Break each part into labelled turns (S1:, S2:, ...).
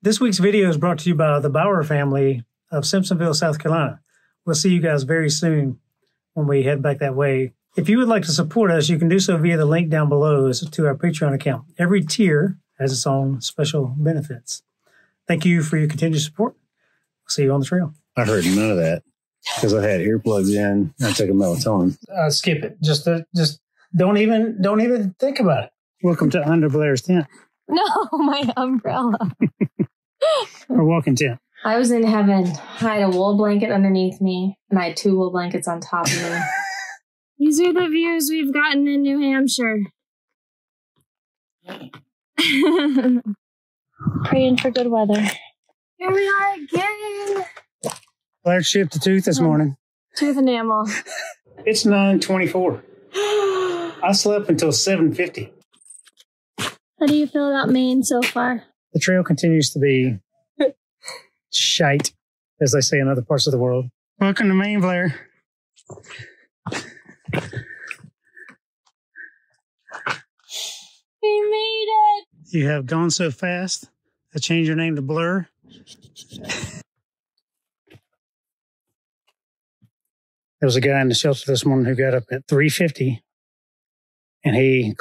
S1: This week's video is brought to you by the Bauer family of Simpsonville, South Carolina. We'll see you guys very soon when we head back that way. If you would like to support us, you can do so via the link down below to our Patreon account. Every tier has its own special benefits. Thank you for your continued support. We'll see you on the trail.
S2: I heard none of that because I had earplugs in. I took a melatonin.
S1: Skip it. Just don't even think about it.
S2: Welcome to Under Blair's tent.
S3: No, my umbrella.
S2: Or walking tent.
S3: I was in heaven. I had a wool blanket underneath me, and I had 2 wool blankets on top of me. These are the views we've gotten in New Hampshire. Praying for good weather. Here we are again.
S1: Blair chipped a tooth this morning.
S3: Tooth enamel.
S1: It's 9:24. I slept until 7:50.
S3: How do you feel about Maine so far?
S1: The trail continues to be shite, as they say in other parts of the world. Welcome to Maine, Blair.
S3: We made it.
S1: You have gone so fast. I changed your name to Blur. There was a guy in the shelter this morning who got up at 3:50, and he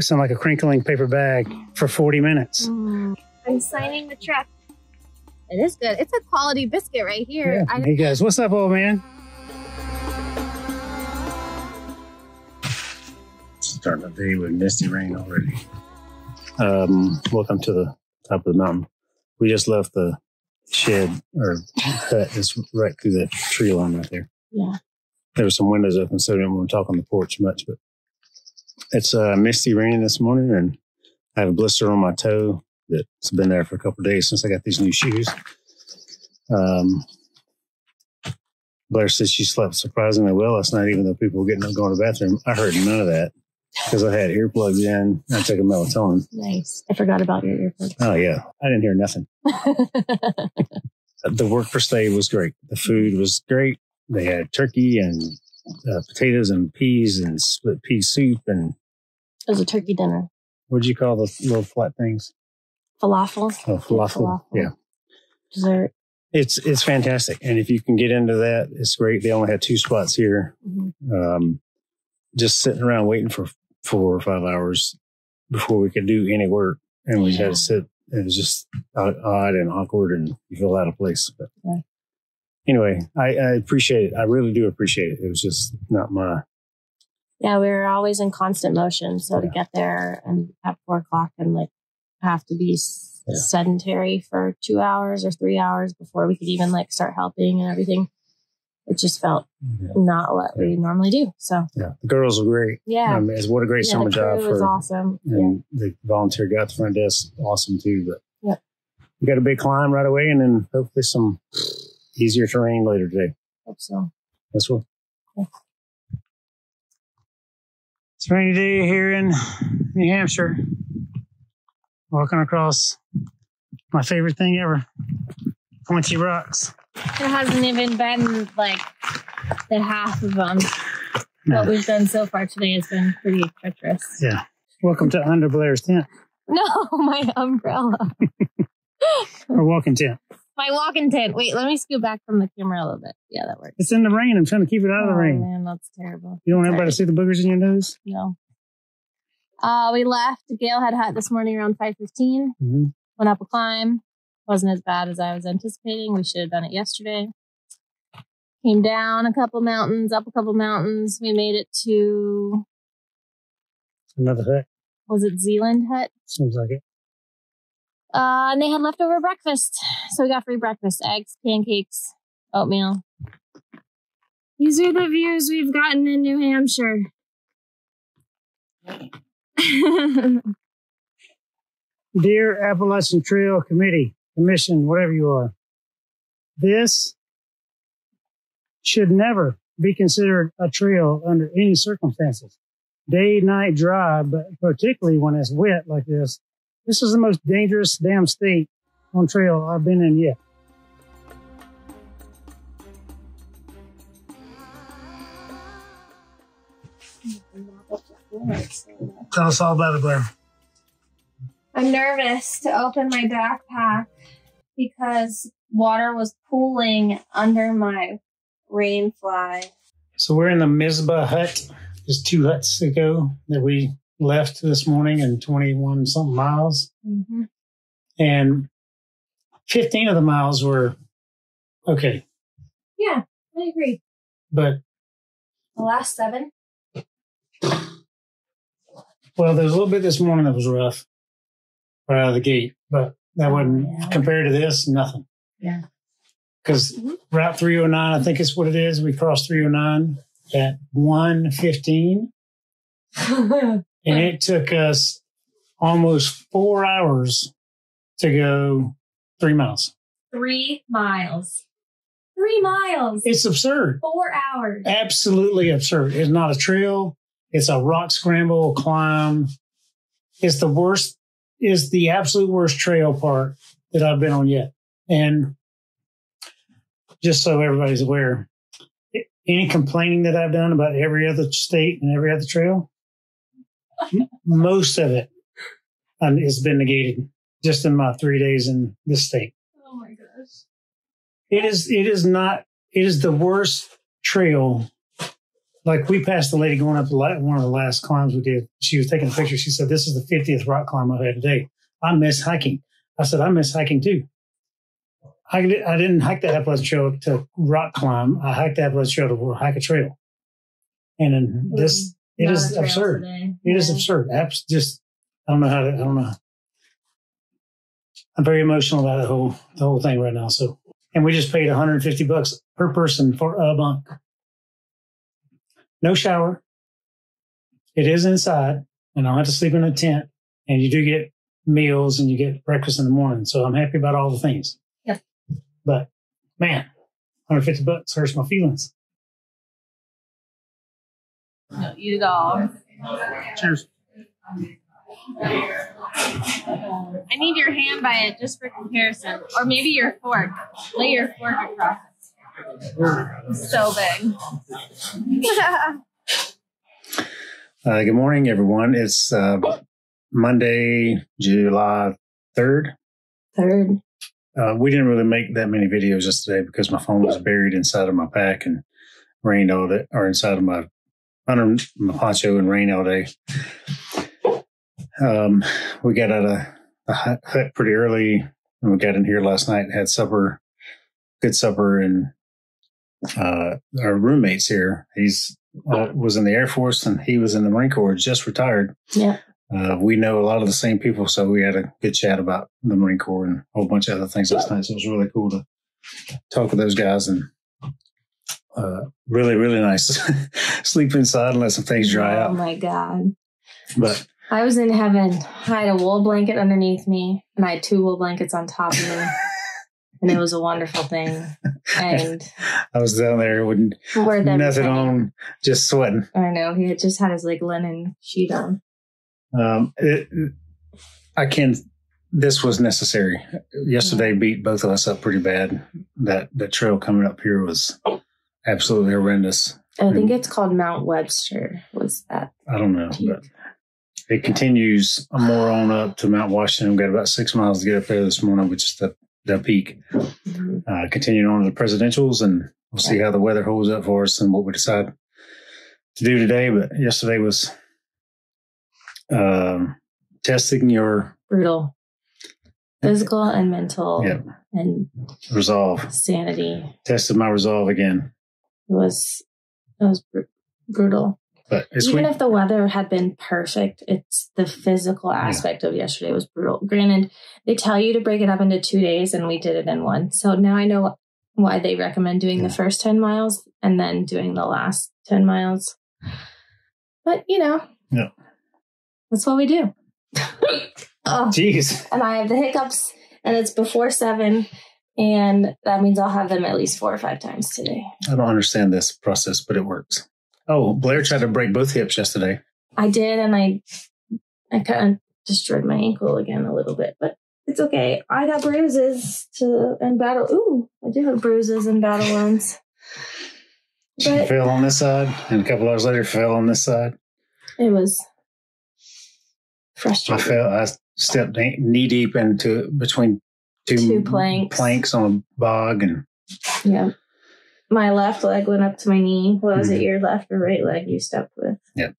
S1: sounded like a crinkling paper bag for 40 minutes.
S3: I'm signing the truck. It is good. It's a quality biscuit right here.
S1: Yeah. He goes, "What's up, old man?"
S2: Starting the day with misty rain already. Welcome to the top of the mountain. We just left the shed or hut. It's right through the tree line right there.
S3: Yeah.
S2: There were some windows open, so I didn't want to talk on the porch much, but it's misty raining this morning, and I have a blister on my toe that's been there for a couple of days since I got these new shoes. Blair said she slept surprisingly well last night, even though people were getting up going to the bathroom. I heard none of that because I had earplugs in. I took a melatonin.
S3: Nice. I forgot about your earplugs.
S2: Oh, yeah. I didn't hear nothing. The work for stay was great. The food was great. They had turkey and potatoes and peas and split pea soup. And
S3: it was a turkey dinner.
S2: What did you call those little flat things?
S3: Falafel.
S2: Oh, falafel. Yeah.
S3: Dessert.
S2: It's fantastic. And if you can get into that, it's great. They only had 2 spots here. Just sitting around waiting for 4 or 5 hours before we could do any work. And we had to sit. It was just odd and awkward, and you feel out of place. But anyway, I appreciate it. I really do appreciate it. It was just not my...
S3: Yeah, we were always in constant motion. So to get there and at 4 o'clock and have to be sedentary for 2 hours or 3 hours before we could even start helping and everything. It just felt not what we normally do. So
S2: the girls were great.
S3: Yeah,
S2: what a great summer job.
S3: It was awesome.
S2: And the volunteer guy at the front desk, awesome too. But we got a big climb right away, and then hopefully some easier terrain later today.
S3: Hope so.
S2: That's what.
S3: Yeah.
S1: It's a rainy day here in New Hampshire. Walking across my favorite thing ever, pointy rocks.
S3: It hasn't even been the half of them. No. What we've done so far today has been pretty treacherous.
S1: Yeah. Welcome to Under Blair's tent.
S3: No, my umbrella.
S1: Or walking tent.
S3: My walking tent. Wait, let me scoot back from the camera a little bit. Yeah, that works.
S1: It's in the rain. I'm trying to keep it out of the rain.
S3: Oh, man, that's terrible.
S1: You don't want everybody to see the boogers in your nose?
S3: No. We left Gale Head Hut this morning around 5:15. Went up a climb. Wasn't as bad as I was anticipating. We should have done it yesterday. Came down a couple mountains, up a couple mountains. We made it to...
S1: Another hut.
S3: Was it Zealand Hut?
S1: Seems like it.
S3: And they had leftover breakfast. So we got free breakfast. Eggs, pancakes, oatmeal. These are the views we've gotten in New Hampshire.
S1: Dear Appalachian Trail Committee, Commission, whatever you are, this should never be considered a trail under any circumstances. Day, night, dry, but particularly when it's wet like this. This is the most dangerous damn state on trail I've been in yet. Tell us all about it, Blair.
S3: I'm nervous to open my backpack because water was pooling under my rain fly.
S1: So we're in the Mizpah hut. Just 2 huts ago that we left this morning and 21 something miles.
S3: Mm-hmm.
S1: And 15 of the miles were okay.
S3: Yeah, I agree.
S1: But
S3: the last 7?
S1: Well, there's a little bit this morning that was rough right out of the gate, but that wasn't compared to this, nothing.
S3: Yeah.
S1: Because Route 309, I think is what it is. We crossed 309 at 1:15. And it took us almost 4 hours to go 3 miles.
S3: 3 miles. 3 miles.
S1: It's absurd.
S3: 4 hours.
S1: Absolutely absurd. It's not a trail. It's a rock scramble climb. It's the worst, is the absolute worst trail part that I've been on yet. And just so everybody's aware, any complaining that I've done about every other state and every other trail, most of it has been negated just in my 3 days in this state.
S3: Oh my gosh.
S1: It is the worst trail. Like we passed the lady going up one of the last climbs we did. She was taking a picture. She said, "This is the 50th rock climb I've had today. I miss hiking." I said, "I miss hiking too." I didn't hike the Appalachian Trail to rock climb. I hiked the Appalachian Trail to hike a trail. And then this, it is absurd. It is absurd. Just, I don't know. I'm very emotional about the whole thing right now. So, and we just paid $150 per person for a bunk. No shower. It is inside, and I don't have to sleep in a tent. And you do get meals and you get breakfast in the morning. So I'm happy about all the things.
S3: Yep.
S1: But man, $150 hurts my feelings.
S3: No, eat it all.
S1: Cheers.
S3: I need your hand by it just for comparison. Or maybe your fork. Lay your fork across it. It's so big.
S2: Good morning, everyone. It's Monday, July 3rd. We didn't really make that many videos yesterday because my phone was buried inside of my pack and rained all day, or inside of under my poncho and rained all day. We got out of the hut pretty early, and we got in here last night and had supper, good supper, and our roommates here, he's was in the Air Force and he was in the Marine Corps, just retired.
S3: Yeah.
S2: We know a lot of the same people, so we had a good chat about the Marine Corps and a whole bunch of other things last night. So it was really cool to talk with those guys, and really, really nice. Sleep inside and let some things dry out.
S3: Oh my God.
S2: But
S3: I was in heaven. I had a wool blanket underneath me, and I had 2 wool blankets on top of me. And it was a wonderful thing. And
S2: I was down there with nothing on, just sweating.
S3: I know. He had just had his linen sheet on.
S2: This was necessary. Yesterday beat both of us up pretty bad. That trail coming up here was absolutely horrendous.
S3: I think it's called Mount Webster. Was that?
S2: I don't know, but it continues more on up to Mount Washington. We've got about 6 miles to get up there this morning, which is the peak. Mm-hmm. Continuing on to the presidentials, and we'll see how the weather holds up for us and what we decide to do today. But yesterday was testing your
S3: brutal physical and mental and
S2: resolve,
S3: sanity.
S2: Tested my resolve again.
S3: It was brutal.
S2: But
S3: even if the weather had been perfect, it's the physical aspect of yesterday was brutal. Granted, they tell you to break it up into 2 days, and we did it in one. So now I know why they recommend doing the first 10 miles and then doing the last 10 miles. But, that's what we do. Oh,
S2: jeez.
S3: And I have the hiccups, and it's before 7, and that means I'll have them at least 4 or 5 times today.
S2: I don't understand this process, but it works. Oh, Blair tried to break both hips yesterday.
S3: I did, and I kind of destroyed my ankle again a little bit, but it's okay. I got bruises and battle. Ooh, I do have bruises and battle wounds.
S2: She fell on this side, and a couple hours later fell on this side.
S3: It was frustrating.
S2: I stepped knee deep into between two planks on a bog. And
S3: yeah. My left leg went up to my knee. Was it your left or right leg you stepped with?
S2: Yep.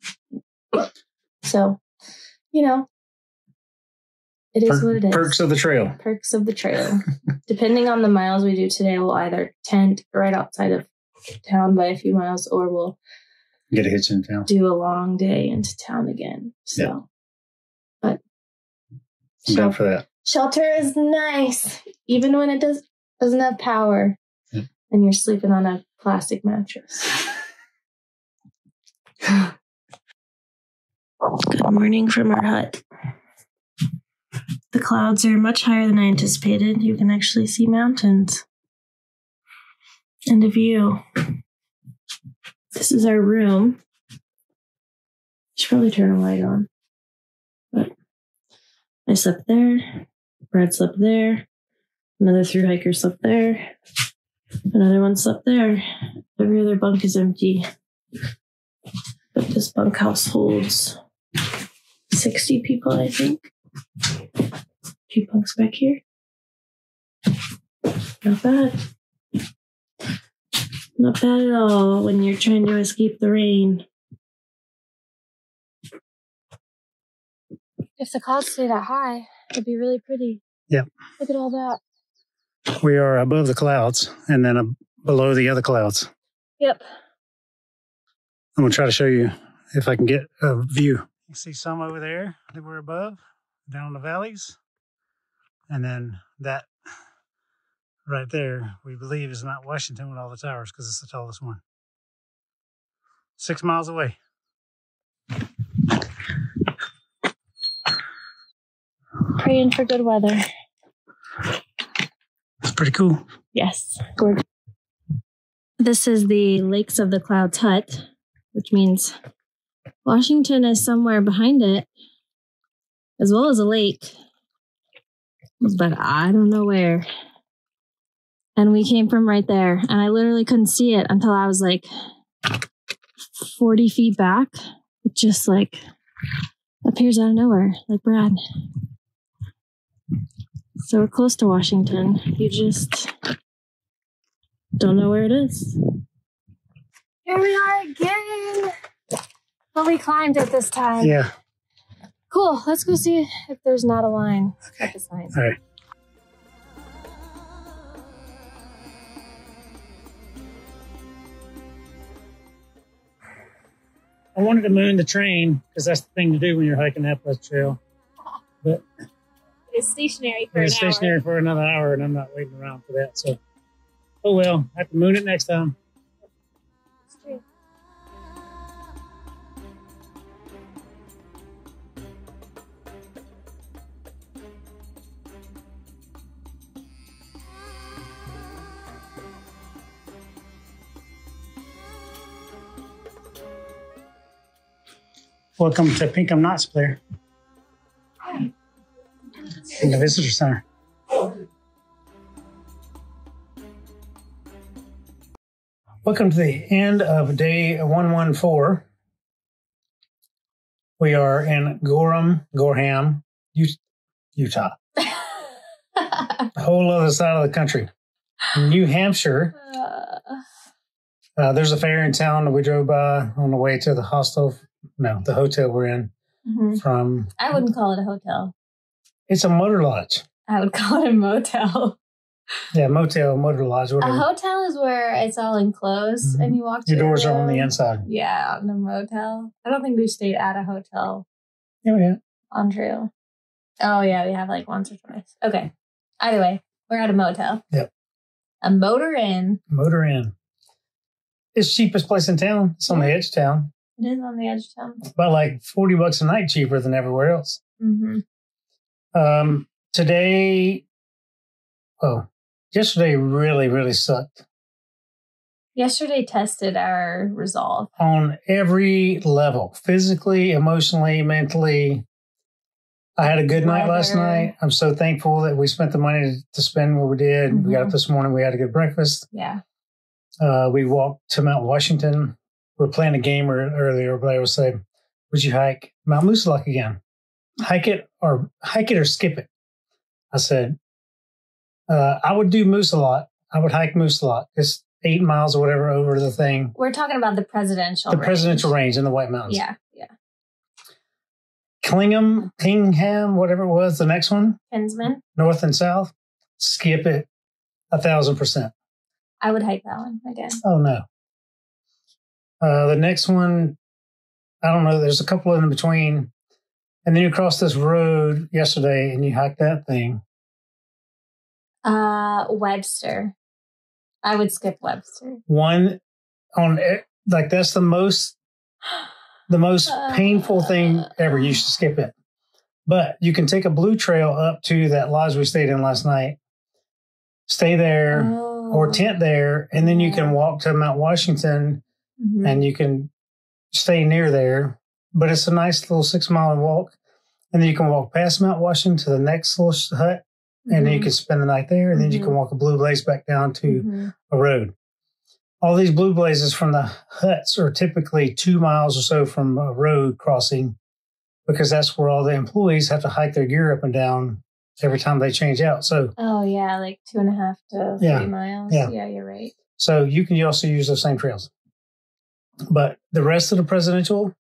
S3: So, it is what it is.
S2: Perks of the trail.
S3: Perks of the trail. Depending on the miles we do today, we'll either tent right outside of town by a few miles, or we'll
S2: get a hitch in town.
S3: Do a long day into town again. So, but
S2: I'm down for that.
S3: Shelter is nice, even when it doesn't have power, and you're sleeping on a plastic mattress. Good morning from our hut. The clouds are much higher than I anticipated. You can actually see mountains and a view. This is our room. Should probably turn a light on. But I slept there. Brad slept there. Another thru-hiker slept there. Another one slept there. Every other bunk is empty. But this bunkhouse holds 60 people, I think. A few bunks back here. Not bad. Not bad at all when you're trying to escape the rain. If the clouds stay that high, it'd be really pretty.
S1: Yep.
S3: Look at all that.
S1: We are above the clouds and then below the other clouds.
S3: Yep.
S1: I'm going to try to show you if I can get a view. You see some over there that we're above, down in the valleys. And then that right there, we believe is Mount Washington with all the towers because it's the tallest one. 6 miles away.
S3: Praying for good weather.
S1: That's pretty cool.
S3: Yes. This is the Lakes of the Clouds hut, which means Washington is somewhere behind it, as well as a lake. But I don't know where. And we came from right there, and I literally couldn't see it until I was like 40 feet back. It just like appears out of nowhere, like Brad. So we're close to Washington. You just don't know where it is. Here we are again. Well, we climbed it this time.
S1: Yeah.
S3: Cool. Let's go see if there's not a line.
S1: Okay.
S3: At the sign.
S1: All right. I wanted to moon the train because that's the thing to do when you're hiking the Appalachian Trail. But
S3: it's stationary for
S1: it's stationary for another hour, and I'm not waiting around for that. So, oh well, I have to moon it next time.
S3: That's true.
S1: Welcome to Pink I'm Knots, Blair. In the visitor center. Welcome to the end of day 114. We are in Gorham, Utah. A whole other side of the country. New Hampshire. There's a fair in town that we drove by on the way to the the hotel we're in. From
S3: I wouldn't call it a hotel.
S1: It's a motor lodge.
S3: I would call it a motel.
S1: Yeah, motel, motor lodge, whatever.
S3: A hotel is where it's all enclosed and you walk to
S1: your doors
S3: room.
S1: are on the inside.
S3: Yeah, on a motel. I don't think we've stayed at a hotel.
S1: Yeah, we have.
S3: On trail. Oh, yeah, we have like once or twice. Okay. Either way, we're at a motel.
S1: Yep.
S3: A motor inn.
S1: Motor inn. It's the cheapest place in town. It's on the edge of town.
S3: It is on the edge of town.
S1: About like $40 a night cheaper than everywhere else. Yesterday really, really sucked.
S3: Yesterday tested our resolve.
S1: On every level. Physically, emotionally, mentally. I had a good night last night. I'm so thankful that we spent the money to spend what we did. We got up this morning. We had a good breakfast.
S3: Yeah.
S1: We walked to Mount Washington. We were playing a game earlier. Blair was saying, would you hike Mount Muscalok again? hike it or skip it. I said, I would do Moose a lot. I would hike Moose a lot. It's 8 miles or whatever over the thing.
S3: We're talking about the presidential
S1: range in the White Mountains.
S3: Yeah.
S1: Kingham, whatever it was, the next one.
S3: Kinsman.
S1: North and south. Skip it 1,000%.
S3: I would hike that one again.
S1: Oh, no. The next one, I don't know. There's a couple in between. And then you crossed this road yesterday and you hiked that thing.
S3: Webster. I would skip Webster.
S1: One on it, like that's the most painful thing ever. You should skip it. But you can take a blue trail up to that lodge we stayed in last night. Stay there or tent there, and then you can walk to Mount Washington and you can stay near there. But it's a nice little 6 mile walk. And then you can walk past Mount Washington to the next little hut. And then you can spend the night there. And then you can walk a blue blaze back down to a road. All these blue blazes from the huts are typically 2 miles or so from a road crossing, because that's where all the employees have to hike their gear up and down every time they change out. So,
S3: like 2.5 to 3 miles. Yeah, you're right.
S1: So you can also use those same trails. But the rest of the presidential,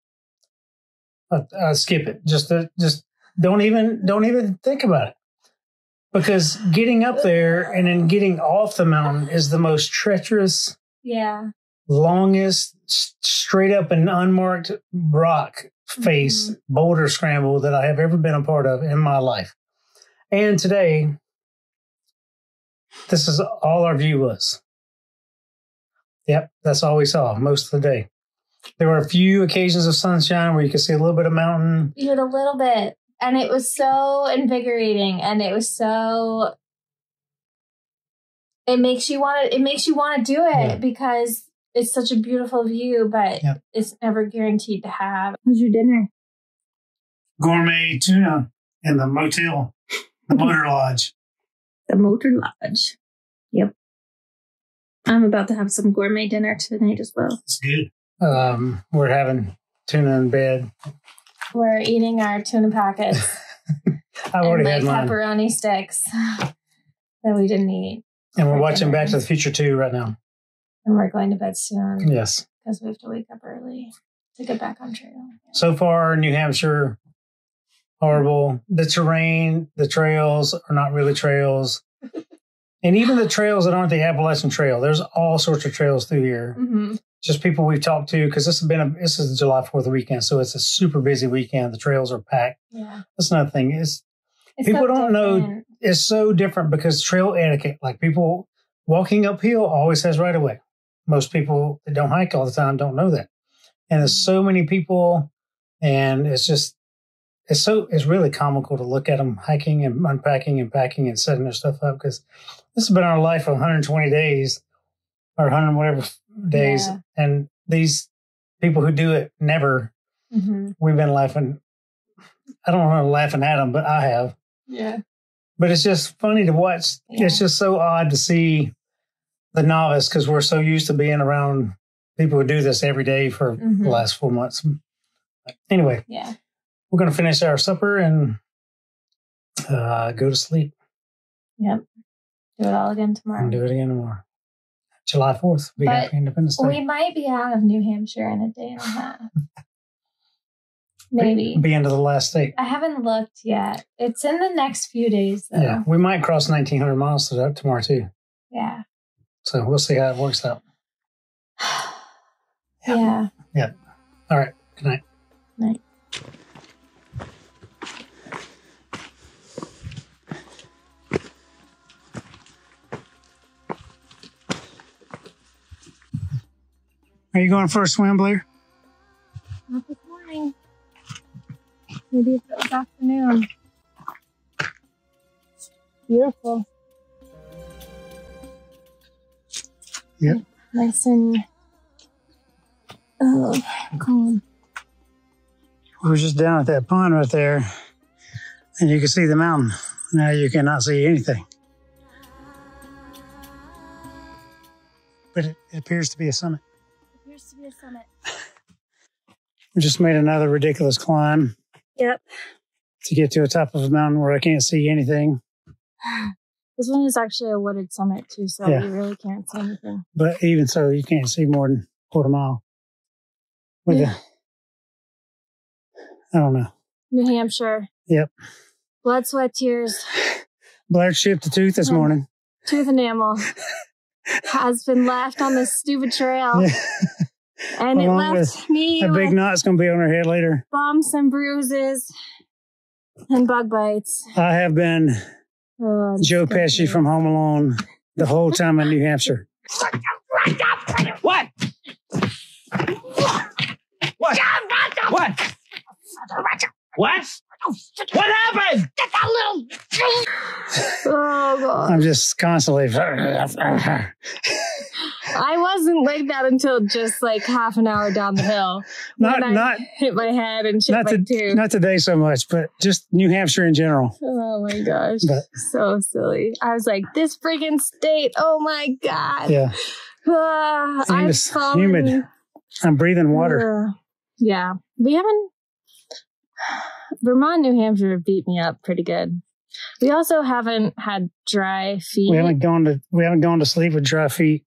S1: skip it. Just don't even think about it. Because getting up there and then getting off the mountain is the most treacherous, longest, straight up and unmarked rock face boulder scramble that I have ever been a part of in my life. And today, this is all our view was. Yep, that's all we saw most of the day. There were a few occasions of sunshine where you could see a little bit of mountain.
S3: You had a little bit. And it was so invigorating, and it was so. It makes you want to do it because it's such a beautiful view, but it's never guaranteed to have. What was your dinner?
S1: Gourmet tuna in the motel, the motor lodge.
S3: The motor lodge. Yep. I'm about to have some gourmet dinner tonight as well.
S1: It's good. We're having tuna in bed.
S3: We're eating our tuna packets.
S1: I've already had mine.
S3: Pepperoni sticks that we didn't eat.
S1: And we're watching Back to the Future 2 right now.
S3: And we're going to bed soon.
S1: Yes.
S3: Because we have to wake up early to get back on trail.
S1: So far, New Hampshire, horrible. The terrain, the trails are not really trails. And even the trails that aren't the Appalachian Trail, there's all sorts of trails through here. Just people we've talked to, because this is the July 4th weekend, so it's a super busy weekend. The trails are packed. Yeah, that's another thing. People so don't know. It's so different because trail etiquette, like people walking uphill, always has right of way. Most people that don't hike all the time don't know that, and there's so many people, and it's really comical to look at them hiking and unpacking and packing and setting their stuff up, because this has been our life for 120 days or 100 whatever days. Yeah. And these people who do it never, we've been laughing. I don't know, laughing at them, but I have. Yeah. But it's just funny to watch. Yeah. It's just so odd to see the novice, because we're so used to being around people who do this every day for the last 4 months. Anyway, we're going to finish our supper and go to sleep. Yep. Do it all again tomorrow. And do it again tomorrow. July 4th, be Happy Independence Day. We might be out of New Hampshire in a day and a half. Maybe. Be into the last state. I haven't looked yet. It's in the next few days, though. Yeah, we might cross 1,900 miles tomorrow, too. Yeah. So we'll see how it works out. Yeah. Yeah. All right. Good night. Night. Are you going for a swim, Blair? Not this morning. Maybe it's this afternoon. Beautiful. Yep. Nice and calm. We were just down at that pond right there, and you can see the mountain. Now you cannot see anything. But it appears to be a summit. To be a summit. We just made another ridiculous climb. Yep. to get to the top of a mountain where I can't see anything.
S3: This one is actually a wooded summit too, so you really can't see anything.
S1: But even so, you can't see more than a quarter mile. I don't know.
S3: New Hampshire.
S1: Yep.
S3: Blood, sweat, tears.
S1: Blared shipped a tooth this morning.
S3: Tooth enamel has been left on this stupid trail. Yeah. And it left me
S1: a big knot's going to be on her head later.
S3: Bumps and bruises and bug bites.
S1: I have been Joe Pesci from Home Alone the whole time in New Hampshire.
S4: What? What? What? What? What happened?
S3: Oh, God.
S1: I'm just constantly.
S3: I wasn't like that until just like half an hour down the hill. Not hit my head and shit my tooth.
S1: Not today so much, but just New Hampshire in general.
S3: Oh my gosh. So silly. I was like, this freaking state. Oh my God.
S1: Yeah. It's humid. I'm breathing water.
S3: Yeah. We haven't. Vermont, New Hampshire beat me up pretty good. We also haven't had dry feet.
S1: We haven't gone to sleep with dry feet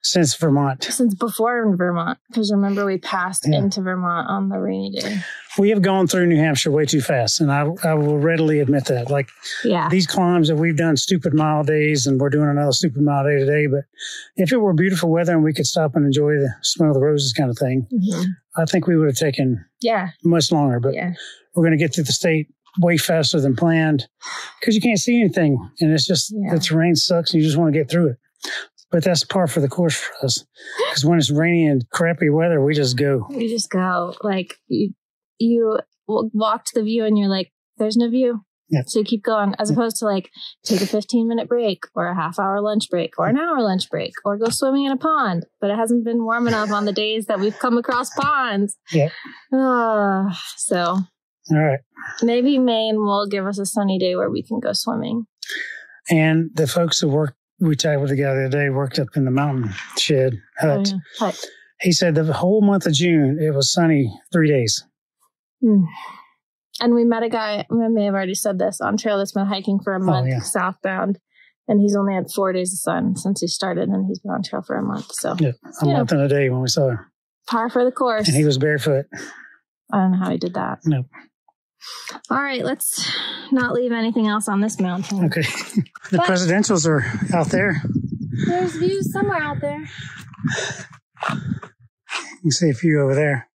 S1: since Vermont.
S3: Since before Vermont, because remember we passed into Vermont on the rainy day.
S1: We have gone through New Hampshire way too fast, and I will readily admit that. Like these climbs that we've done stupid mile days, and we're doing another stupid mile day today. But if it were beautiful weather and we could stop and enjoy the smell of the roses kind of thing, I think we would have taken much longer. But we're going to get through the state way faster than planned because you can't see anything, and it's just the terrain sucks, and you just want to get through it. But that's par for the course for us, because when it's rainy and crappy weather, we just go.
S3: We just go. Like you walk to the view, and you're like, "There's no view." Yeah. So you keep going, as opposed to like take a 15-minute break, or a half-hour lunch break, or an hour lunch break, or go swimming in a pond. But it hasn't been warm enough on the days that we've come across ponds. Yeah. So.
S1: All right.
S3: Maybe Maine will give us a sunny day where we can go swimming.
S1: And the folks who we talked with the guy the other day, worked up in the mountain shed hut. He said the whole month of June, it was sunny 3 days.
S3: And we met a guy, I may have already said this, on trail that's been hiking for a month southbound. And he's only had 4 days of sun since he started, and he's been on trail for a month. So
S1: a month and a day when we saw him.
S3: Par for the course.
S1: And he was barefoot.
S3: I don't know how he did that.
S1: No.
S3: All right, let's not leave anything else on this mountain.
S1: Okay. The presidentials are out there.
S3: There's views somewhere out there.
S1: You can see a few over there.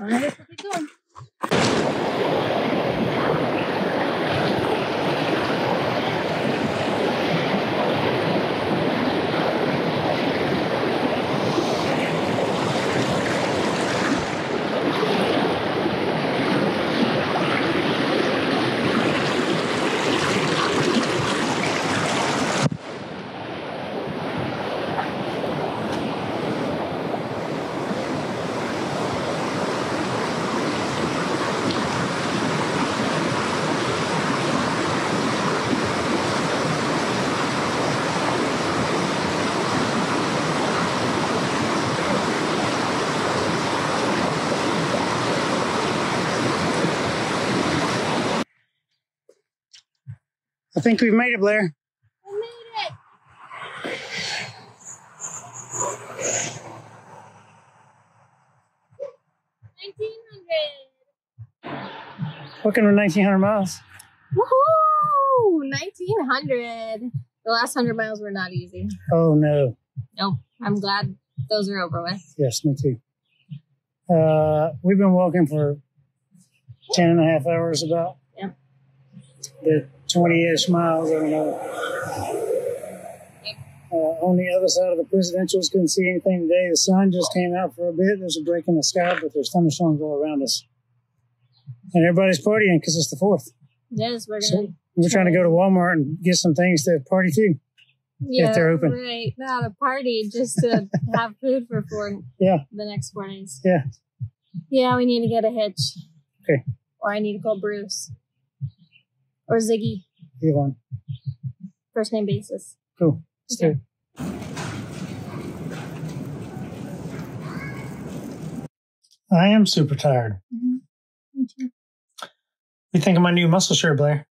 S3: All right, let's keep going.
S1: I think we've made it, Blair.
S3: I made it.
S1: Looking for 1,900 miles.
S3: Woohoo! 1,900. The last 100 miles were not easy.
S1: Oh, no.
S3: No, I'm glad those are over with.
S1: Yes, me too. We've been walking for 10 and a half hours about.
S3: Yep.
S1: The 20-ish miles, I don't know. On the other side of the presidentials, couldn't see anything today. The sun just came out for a bit. There's a break in the sky, but there's thunderstorms all around us. And everybody's partying because it's the 4th.
S3: Yes,
S1: we're trying to go to Walmart and get some things to party too.
S3: Yeah,
S1: if they're open.
S3: Right. Not a party, just to have food for the next 4 days.
S1: Yeah.
S3: Yeah, we need to get a hitch.
S1: Okay.
S3: Or I need to call Bruce. Or Ziggy.
S1: Either one.
S3: First name basis.
S1: Cool. Let's do it. I am super tired.
S3: Me too.
S1: What do you think of my new muscle shirt, Blair?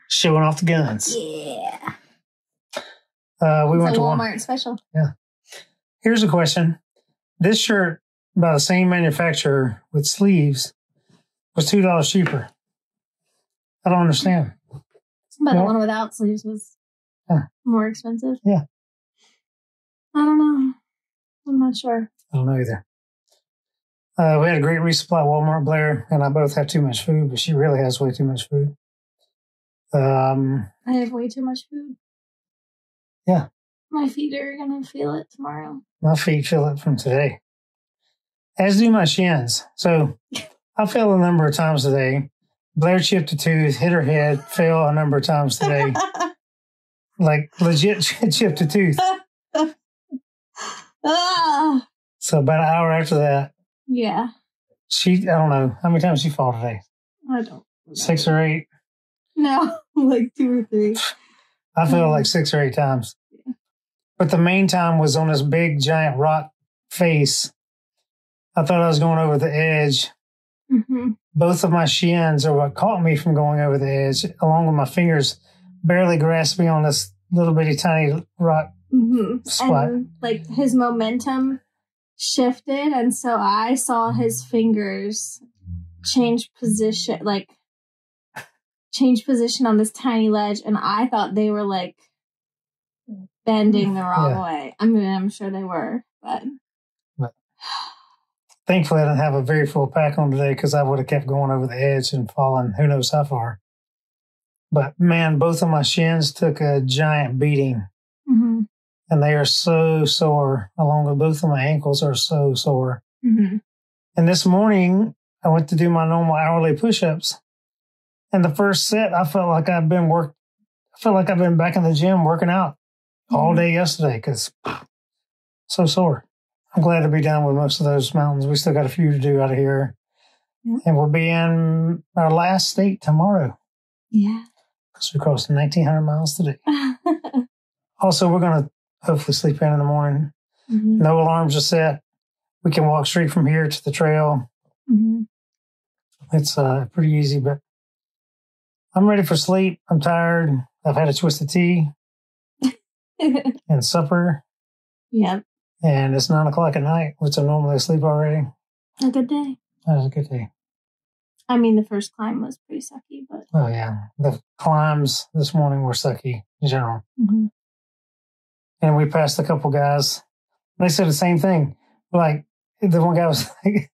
S1: Showing off the guns.
S3: Yeah.
S1: We went to
S3: Walmart special.
S1: Yeah. Here's a question. This shirt by the same manufacturer with sleeves was $2 cheaper. I don't understand.
S3: But the one without sleeves was more expensive.
S1: Yeah.
S3: I don't know. I'm not sure.
S1: I don't know either. We had a great resupply at Walmart. Blair and I both have too much food, but she really has way too much food.
S3: I have way too much food.
S1: Yeah.
S3: My feet are going to feel it tomorrow.
S1: My feet feel it from today. As do my shins. So I fell a number of times today. Blair chipped a tooth, hit her head, fell a number of times today. Like legit chipped a tooth. So about an hour after that.
S3: Yeah.
S1: I don't know. How many times she fall today?
S3: I don't know.
S1: 6 or 8?
S3: No, like 2 or 3.
S1: I fell like 6 or 8 times.
S3: Yeah.
S1: But the main time was on this big giant rock face. I thought I was going over the edge.
S3: Mm-hmm.
S1: Both of my shins are what caught me from going over the edge, along with my fingers barely grasping on this little bitty tiny rock spot.
S3: And like his momentum shifted, and so I saw his fingers change position on this tiny ledge, and I thought they were like bending the wrong way. I mean, I'm sure they were, but
S1: thankfully I didn't have a very full pack on today because I would have kept going over the edge and fallen who knows how far. But man, both of my shins took a giant beating.
S3: Mm-hmm.
S1: And they are so sore, along with both of my ankles are so sore.
S3: Mm-hmm.
S1: And this morning, I went to do my normal hourly push-ups. And the first set, I felt like I've been back in the gym working out all day yesterday because so sore. I'm glad to be done with most of those mountains. We still got a few to do out of here. Yeah. And we'll be in our last state tomorrow.
S3: Yeah.
S1: Because we crossed 1,900 miles today. Also, we're going to hopefully sleep in the morning. Mm-hmm. No alarms are set. We can walk straight from here to the trail. Mm-hmm. It's pretty easy, but I'm ready for sleep. I'm tired. I've had a twisted tea and supper.
S3: Yep.
S1: And it's 9 o'clock at night, which I'm normally asleep already.
S3: A good day.
S1: That was a good day.
S3: I mean, the first climb was pretty sucky, but...
S1: Oh, yeah. The climbs this morning were sucky in general. Mm-hmm. And we passed a couple guys. They said the same thing. Like, the one guy was like,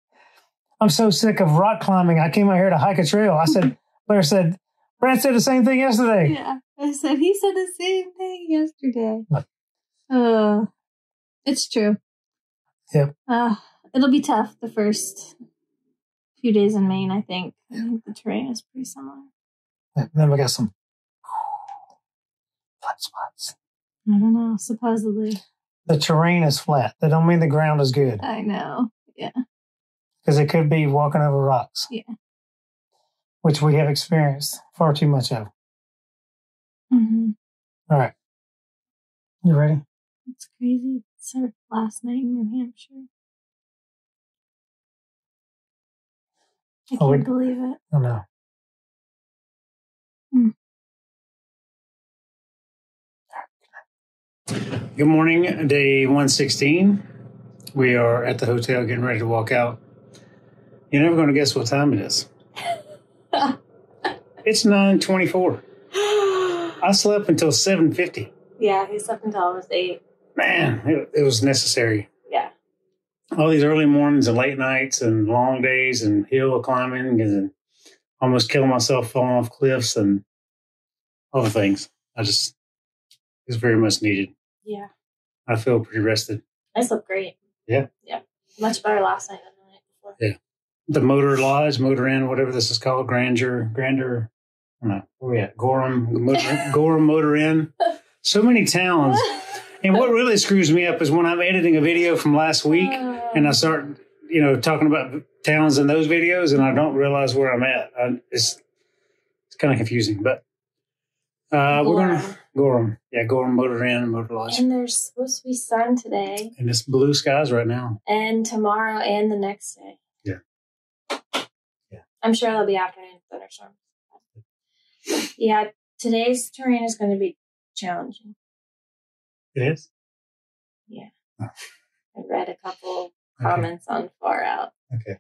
S1: I'm so sick of rock climbing. I came out here to hike a trail. Blair said, Brad said the same thing yesterday.
S3: Yeah. He said the same thing yesterday. It's true.
S1: Yep.
S3: It'll be tough the first few days in Maine, I think. I think the terrain is pretty similar.
S1: Yeah, then we got some flat spots.
S3: I don't know, supposedly.
S1: The terrain is flat. That don't mean the ground is good.
S3: I know, yeah.
S1: Because it could be walking over rocks.
S3: Yeah.
S1: Which we have experienced far too much of.
S3: Mm-hmm.
S1: All right. You ready?
S3: It's crazy. It started last night in New Hampshire. I can't believe it.
S1: Oh, no. Good morning, day 116. We are at the hotel getting ready to walk out. You're never going to guess what time it is. It's 9:24. I slept until 7:50.
S3: Yeah, he slept until almost 8.
S1: Man, it was necessary.
S3: Yeah.
S1: All these early mornings and late nights and long days and hill climbing and almost killing myself falling off cliffs and all the things. It's very much needed.
S3: Yeah.
S1: I feel pretty rested.
S3: I slept great.
S1: Yeah.
S3: Yeah. Much better last night than the night before.
S1: Yeah. The Motor Lodge, Motor Inn, whatever this is called, Grander, I don't know, where we at? Gorham Motor Inn. So many towns. And what really screws me up is when I'm editing a video from last week and I start, talking about towns in those videos and I don't realize where I'm at. It's kind of confusing, but
S2: We're going to Gorham. Yeah, Gorham Motor Inn and Motor Lodge.
S3: And there's supposed to be sun today.
S2: And it's blue skies right now.
S3: And tomorrow and the next day.
S2: Yeah.
S3: Yeah. I'm sure there'll be afternoon thunderstorms. Yeah, today's terrain is going to be challenging.
S2: It is?
S3: Yeah. Oh. I read a couple comments on Far Out.
S2: Okay.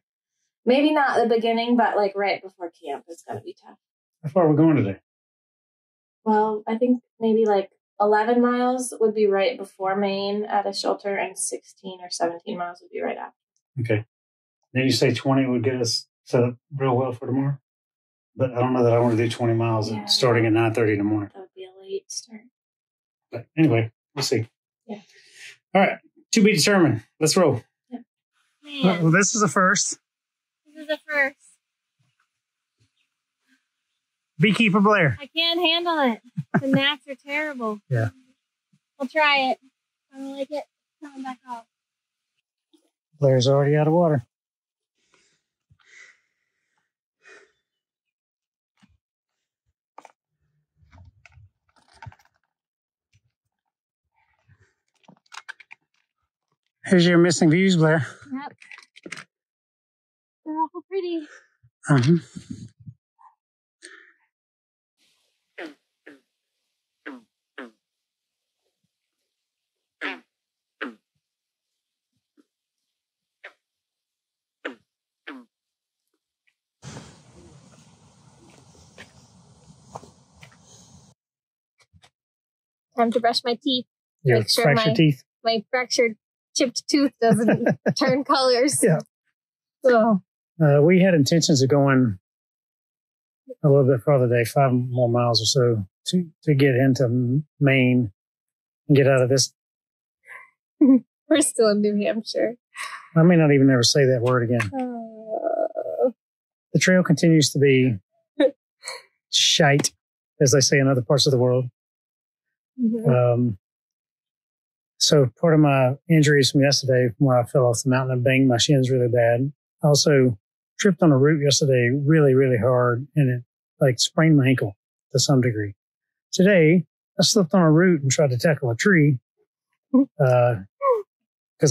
S3: Maybe not the beginning, but like right before camp, it's going to be tough.
S2: How far are we going today?
S3: Well, I think maybe like 11 miles would be right before Maine at a shelter, and 16 or 17 miles would be right after.
S2: Okay. Then you say 20 would get us set up real well for tomorrow? But I don't know that I want to do 20 miles starting at 9:30 in the morning.
S3: That would be a late start.
S2: But anyway, we'll see.
S3: Yeah.
S2: All right. To be determined. Let's roll.
S3: Yeah.
S1: Well, this is a first.
S3: This is a first.
S1: Beekeeper Blair.
S3: I can't handle it. The gnats are terrible.
S1: Yeah.
S3: I'll try it. I don't like it. Coming back off.
S1: Blair's already out of water. Here's your missing views, Blair.
S3: Yep. They're awful pretty.
S1: Uh-huh.
S3: Time to brush my teeth.
S1: Your
S3: Make sure
S1: fractured teeth.
S3: My fractured chipped tooth doesn't turn colors.
S1: Yeah.
S3: So.
S1: We had intentions of going a little bit further today, 5 more miles or so, to get into Maine and get out of this.
S3: We're still in New Hampshire.
S1: I may not even ever say that word again. The trail continues to be shite, as they say in other parts of the world. Mm-hmm. So part of my injuries from yesterday, when I fell off the mountain and banged my shins really bad, I also tripped on a root yesterday really, really hard, and it like sprained my ankle to some degree. Today, I slipped on a root and tried to tackle a tree because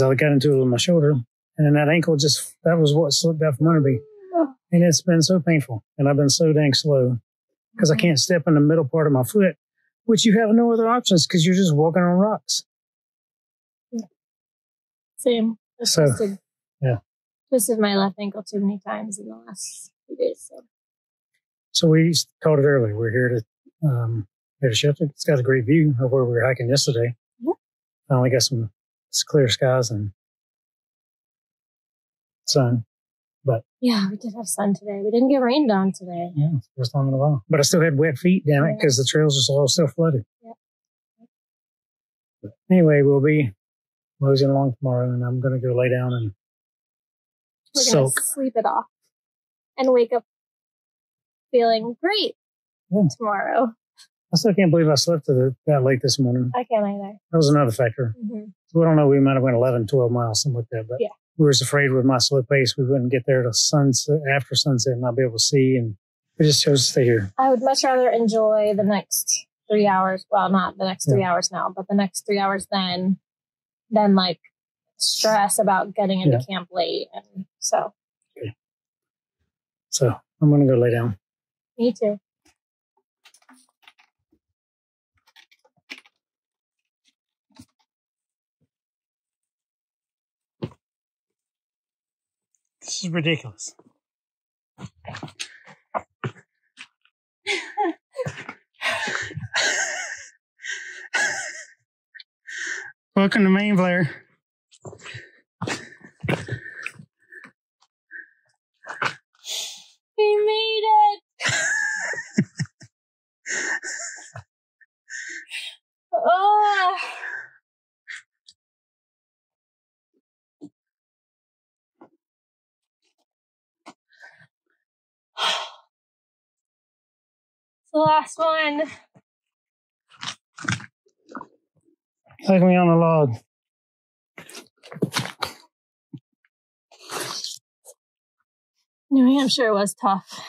S1: I got into it with my shoulder, and then that ankle that was what slipped out from under me. And it's been so painful, and I've been so dang slow because I can't step in the middle part of my foot, which you have no other options because you're just walking on rocks.
S3: Same.
S1: Yeah.
S3: Twisted my left ankle too many times in the last few days.
S1: So we called it early. We're here to shelter. It's got a great view of where we were hiking yesterday. Mm-hmm. Finally got some clear skies and sun. But
S3: yeah, we did have sun today. We didn't get rained on today.
S1: Yeah, first time in a while. But I still had wet feet, damn it, because the trails are all still flooded.
S3: Yeah.
S1: But anyway, we'll be moseying along tomorrow, and I'm going to go lay down and
S3: we're going to sleep it off and wake up feeling great tomorrow.
S1: I still can't believe I slept that late this morning.
S3: I can't either.
S1: That was another factor. Mm-hmm. So we don't know. We might have went 11, 12 miles, something like that. But
S3: yeah.
S1: We were afraid with my slow pace we wouldn't get there till after sunset and not be able to see. And we just chose to stay here.
S3: I would much rather enjoy the next 3 hours. Well, not the next 3 hours now, but the next 3 hours than like stress about getting into camp late. And so.
S1: Okay. So I'm going to go lay down.
S3: Me too.
S1: This is ridiculous. Welcome to Maine, Blair.
S3: We made it. Oh. The last one.
S1: Take me on a log.
S3: New Hampshire was tough.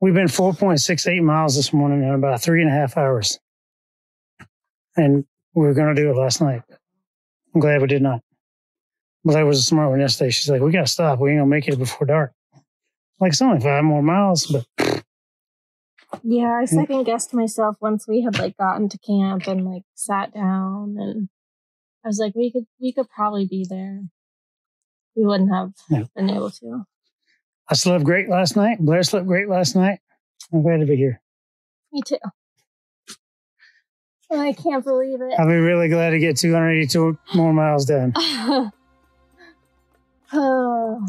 S1: We've been 4.68 miles this morning in about 3.5 hours. And we were going to do it last night. I'm glad we did not. But that was a smart one yesterday. She's like, we got to stop. We ain't going to make it before dark. Like, it's only 5 more miles, but.
S3: Yeah, I second guessed myself once we had like gotten to camp and like sat down, and I was like, we could probably be there. We wouldn't have been able to.
S1: I slept great last night. Blair slept great last night. I'm glad to be here.
S3: Me too. I can't believe it.
S1: I'll be really glad to get 282 more miles done.
S3: Oh.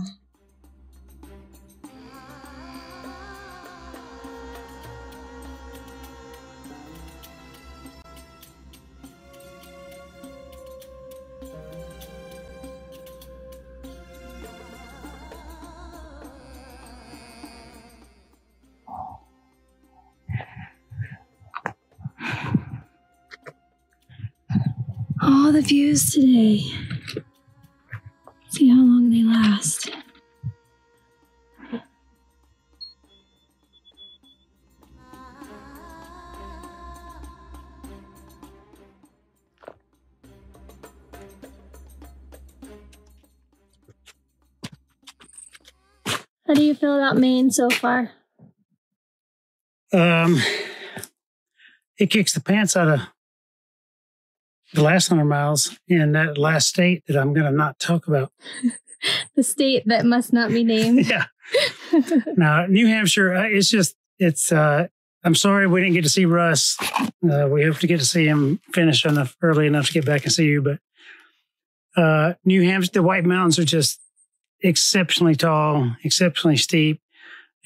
S3: All the views today. See how long they last. How do you feel about Maine so far?
S1: It kicks the pants out of the last 100 miles in that last state that I'm going to not talk about.
S3: The state that must not be named.
S1: Yeah. Now, New Hampshire, I'm sorry we didn't get to see Russ. We hope to get to see him finish early enough to get back and see you. But New Hampshire, the White Mountains are just exceptionally tall, exceptionally steep,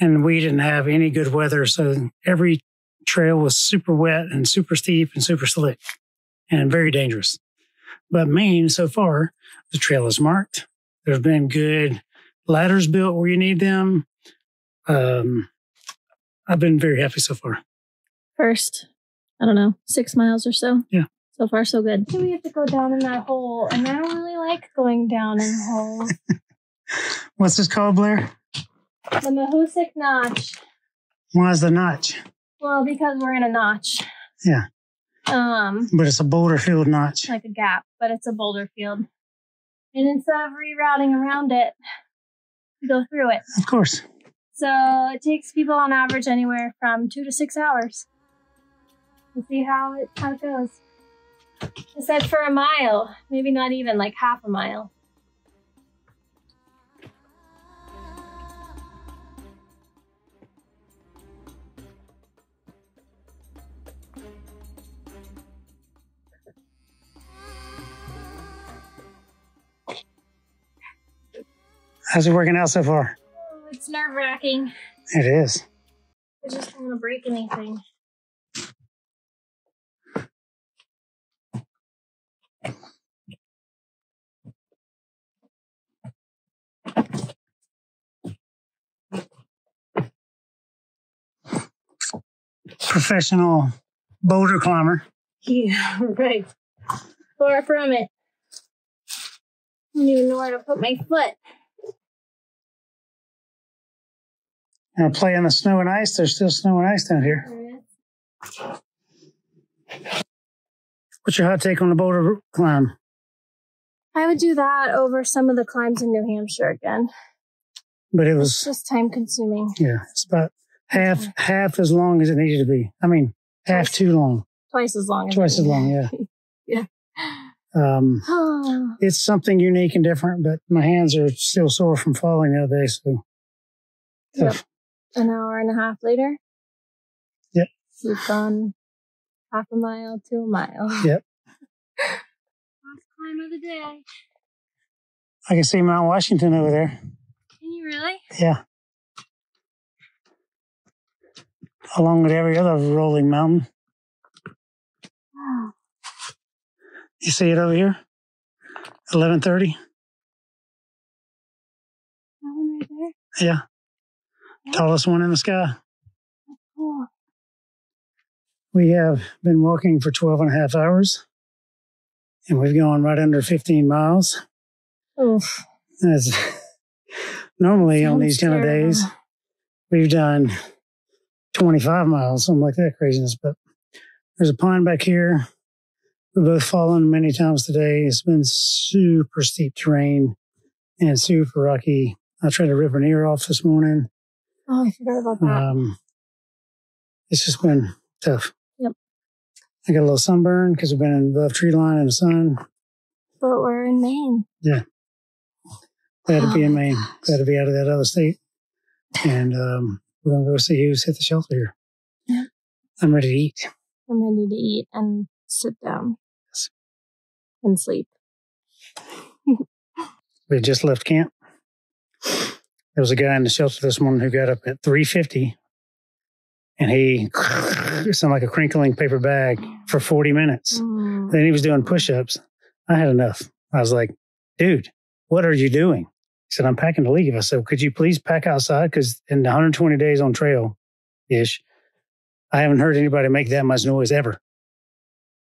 S1: and we didn't have any good weather. So every trail was super wet and super steep and super slick and very dangerous. But Maine, so far, the trail is marked. There's been good ladders built where you need them. I've been very happy so far.
S3: First, 6 miles or so.
S1: Yeah.
S3: So far, so good. We have to go down in that hole, and I don't really like going down in the hole.
S1: What's this called, Blair?
S3: The Mahoosic Notch.
S1: Why is the notch?
S3: Well, because we're in a notch.
S1: Yeah. But it's a boulder field notch.
S3: Like a gap, but it's a boulder field. And instead of rerouting around it, we go through it.
S1: Of course.
S3: So it takes people on average anywhere from 2 to 6 hours. We'll see how it goes. It said for a mile, maybe not even like half a mile.
S1: How's it working out so far?
S3: Oh, it's nerve-wracking.
S1: It is.
S3: I just don't want to break anything.
S1: Professional boulder climber.
S3: Yeah, right. Far from it. I don't even know where to put my foot.
S1: Gonna play in the snow and ice. There's still snow and ice down here. What's your hot take on the boulder climb?
S3: I would do that over some of the climbs in New Hampshire again.
S1: But
S3: It's just time consuming.
S1: Yeah, it's about half as long as it needed to be. I mean, half too long.
S3: Twice as long.
S1: Twice as long, yeah.
S3: Yeah.
S1: It's something unique and different, but my hands are still sore from falling the other day, so.
S3: Yep. An hour and a half later.
S1: Yep.
S3: You've gone half a mile to a mile.
S1: Yep.
S3: Last climb of the day.
S1: I can see Mount Washington over there.
S3: Can you really?
S1: Yeah. Along with every other rolling mountain.
S3: Wow.
S1: You see it over here? 11:30.
S3: That one right there?
S1: Yeah. Tallest one in the sky.
S3: Cool.
S1: We have been walking for 12.5 hours, and we've gone right under 15 miles.
S3: Oof.
S1: That's normally on these kind of days, we've done 25 miles, something like that craziness. But there's a pond back here. We've both fallen many times today. It's been super steep terrain and super rocky. I tried to rip an ear off this morning.
S3: Oh, I forgot about that.
S1: It's just been tough.
S3: Yep.
S1: I got a little sunburn because we've been above tree line in the sun.
S3: But we're in Maine.
S1: Yeah. Glad to be in Maine. Glad to be out of that other state. And we're going to go see who's hit the shelter here.
S3: Yeah.
S1: I'm ready to eat.
S3: I'm ready to eat and sit down and sleep.
S1: We just left camp. There was a guy in the shelter this morning who got up at 3:50 and he sounded like a crinkling paper bag for 40 minutes. Then he was doing push-ups. I had enough. I was like, dude, what are you doing? He said, I'm packing to leave. I said, could you please pack outside? Because in the 120 days on trail-ish, I haven't heard anybody make that much noise ever.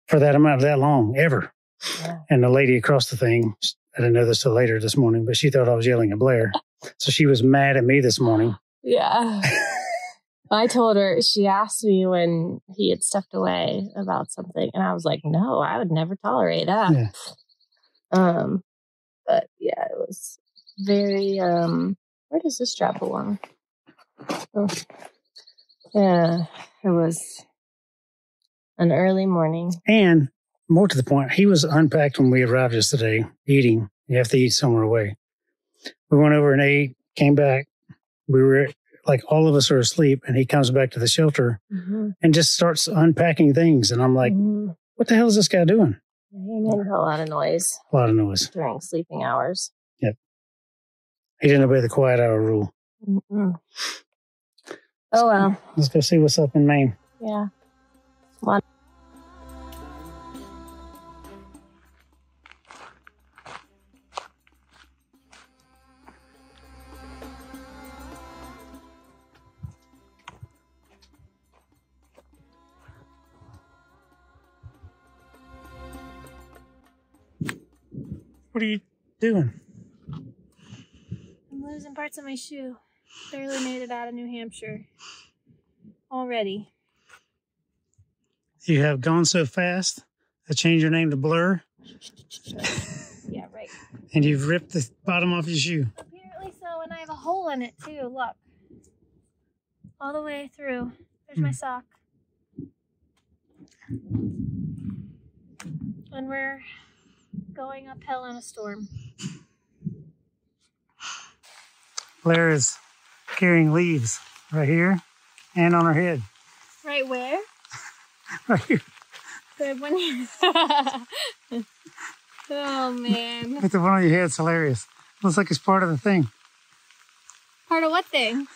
S1: For that amount, that long, ever. Yeah. And the lady across the thing, I didn't know this till later this morning, but she thought I was yelling at Blair. So she was mad at me this morning.
S3: Yeah. I told her, she asked me when he had stepped away about something, and I was like, no, I would never tolerate that. Yeah. But yeah, it was very, where does this strap belong? Oh. Yeah, it was an early morning.
S1: And more to the point, he was unpacked when we arrived yesterday, eating. You have to eat somewhere away. We went over and ate, came back. We were like, all of us are asleep, and he comes back to the shelter and just starts unpacking things. And I'm like, what the hell is this guy doing?
S3: He made a lot of noise.
S1: A lot of noise.
S3: During sleeping hours.
S1: Yep. He didn't obey the quiet hour rule.
S3: Oh, well.
S1: Let's go see what's up in Maine.
S3: Yeah. Come on.
S1: What are you doing?
S5: I'm losing parts of my shoe. Barely made it out of New Hampshire. Already.
S1: You have gone so fast, I changed your name to Blur.
S5: Yeah, right.
S1: And you've ripped the bottom off your shoe.
S5: Apparently so, and I have a hole in it too. Look. All the way through. There's my sock. And we're going uphill in a storm.
S1: Blair is carrying leaves right here and on her head.
S5: Right where?
S1: Right here.
S5: The one here. Oh, man.
S1: But the one on your head's hilarious. Looks like it's part of the thing.
S5: Part of what thing?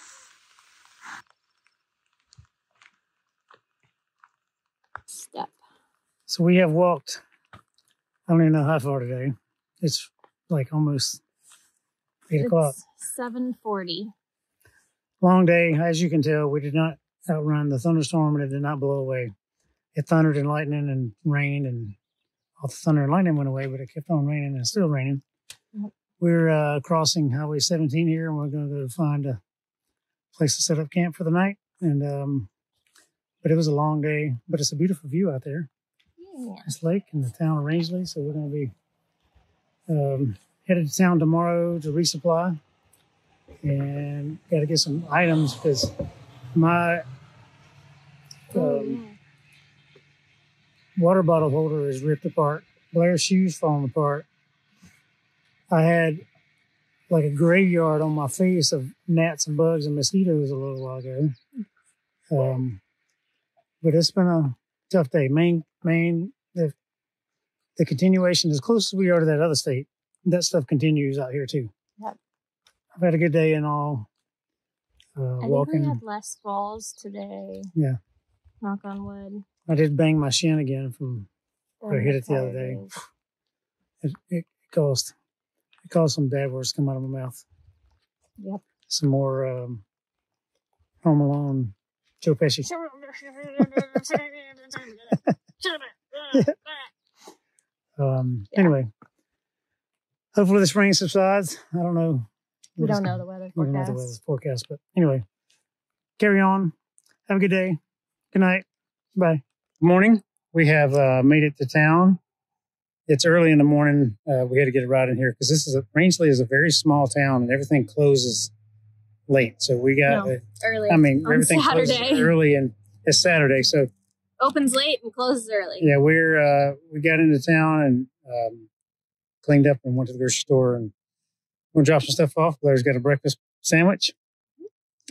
S3: Step.
S1: So we have walked, I don't even know how far today. It's like almost 8 o'clock.
S3: 7:40.
S1: Long day. As you can tell, we did not outrun the thunderstorm, and it did not blow away. It thundered and lightning and rained, and all the thunder and lightning went away, but it kept on raining and it's still raining. Yep. We're crossing Highway 17 here, and we're going to go find a place to set up camp for the night. And but it was a long day, but it's a beautiful view out there. Yeah. It's lake in the town of Rangeley, so we're going to be headed to town tomorrow to resupply, and got to get some items because my water bottle holder is ripped apart. Blair's shoes falling apart. I had like a graveyard on my face of gnats and bugs and mosquitoes a little while ago. But it's been a tough day. Maine, the continuation, as close as we are to that other state, that stuff continues out here too.
S3: Yep.
S1: I've had a good day and all.
S3: I
S1: Walking.
S3: think we had less falls today.
S1: Yeah.
S3: Knock on wood.
S1: I did bang my shin again from where I hit it the other day. It caused some bad words to come out of my mouth.
S3: Yep.
S1: Some more Home Alone, Joe Pesci. Anyway, hopefully this rain subsides. I don't know.
S3: We don't know the weather forecast.
S1: We don't know the weather forecast, but anyway, carry on. Have a good day. Good night. Bye. Good morning. We have made it to town. It's early in the morning. We had to get a ride in here because Rangeley is a very small town and everything closes late. So we got
S3: early.
S1: I mean,
S3: on
S1: everything
S3: Saturday.
S1: closes early, and it's Saturday. So
S3: Opens late and closes early.
S1: yeah, we got into town and cleaned up and went to the grocery store and we'll drop some stuff off. Blair's got a breakfast sandwich,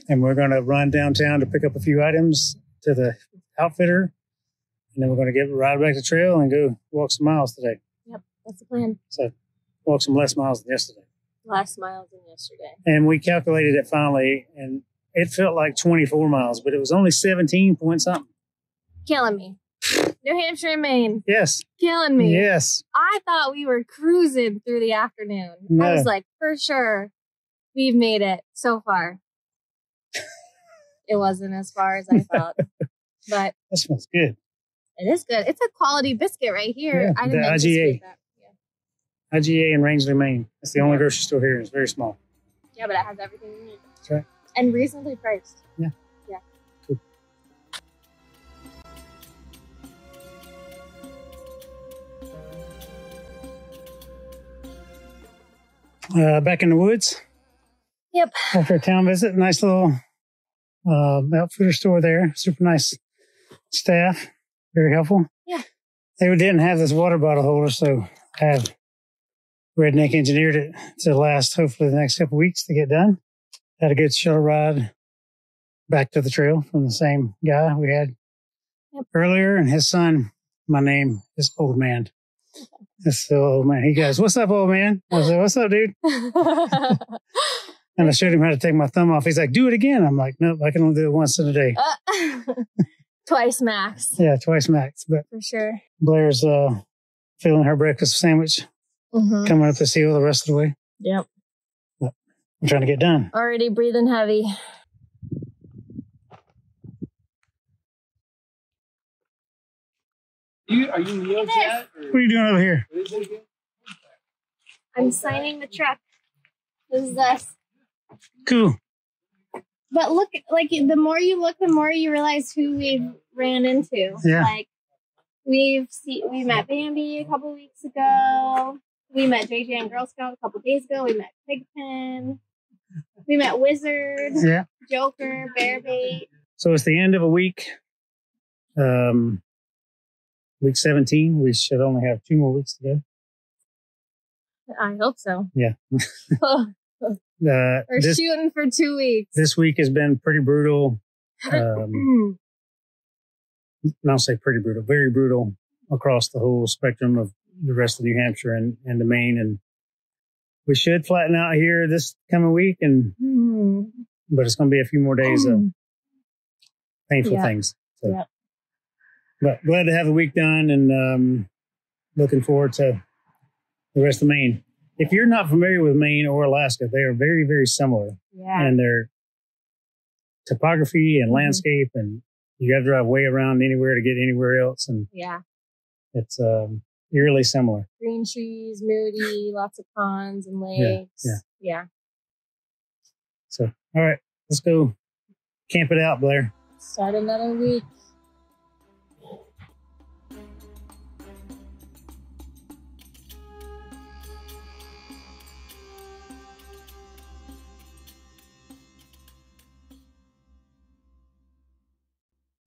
S1: and we're going to run downtown to pick up a few items to the outfitter, and then we're going to ride back the trail and go walk some miles today.
S3: Yep, that's the plan.
S1: So walk some less miles than yesterday.
S3: Less miles than yesterday.
S1: And we calculated it finally, and it felt like 24 miles, but it was only 17 point something.
S3: Killing me. New Hampshire and Maine.
S1: Yes.
S3: Killing me.
S1: Yes.
S3: I thought we were cruising through the afternoon.
S1: No.
S3: I was like, for sure, we've made it so far. It wasn't as far as I thought. But
S1: that smells good.
S3: it is good. It's a quality biscuit right here.
S1: Yeah,
S3: I didn't
S1: the
S3: anticipate that. Yeah.
S1: IGA in Rangeley, Maine. It's the only grocery store here. It's very small.
S3: Yeah, but it has everything you need.
S1: That's right.
S3: And reasonably priced.
S1: Yeah.
S3: Yeah.
S1: Cool. Back in the woods.
S3: Yep.
S1: After a town visit, nice little outfitter store there. Super nice staff. Very helpful.
S3: Yeah.
S1: They didn't have this water bottle holder, so I have Redneck engineered it to last hopefully the next couple of weeks to get done. Had a good shuttle ride back to the trail from the same guy we had earlier, and his son. My name is Old Man. That's the old man. He goes, "What's up, old man?" I said, "What's up, dude?" And I showed him how to take my thumb off. He's like, "Do it again." I'm like, "Nope, I can only do it once in a day."
S3: Twice max.
S1: Yeah, twice max. But
S3: For sure.
S1: Blair's feeling her breakfast sandwich coming up this hill the rest of the way.
S3: Yep.
S1: But I'm trying to get done.
S3: Already breathing heavy.
S4: Are you meals yet?
S1: What are you doing over here?
S5: I'm signing the truck. This is us.
S1: Cool.
S5: But look, like the more you look, the more you realize who we've ran into.
S1: Yeah.
S5: Like we met Bambi a couple weeks ago. We met JJ and Girl Scout a couple days ago. We met Pigpen. We met Wizard.
S1: Yeah.
S5: Joker, Bearbait.
S1: So it's the end of a week. Week 17. We should only have 2 more weeks to go.
S3: I hope so.
S1: Yeah.
S3: We're shooting for 2 weeks.
S1: This week has been pretty brutal. I'll say pretty brutal, very brutal across the whole spectrum of the rest of New Hampshire and the Maine. And we should flatten out here this coming week, but it's going to be a few more days of painful things. So. But glad to have the week done, and looking forward to the rest of Maine. If you're not familiar with Maine or Alaska, they are very, very similar.
S3: Yeah.
S1: And their topography and landscape, and you got to drive way around anywhere to get anywhere else. And it's eerily similar.
S3: Green trees, moody, lots of ponds and lakes. Yeah.
S1: So, all right, let's go camp it out, Blair.
S3: Start another week.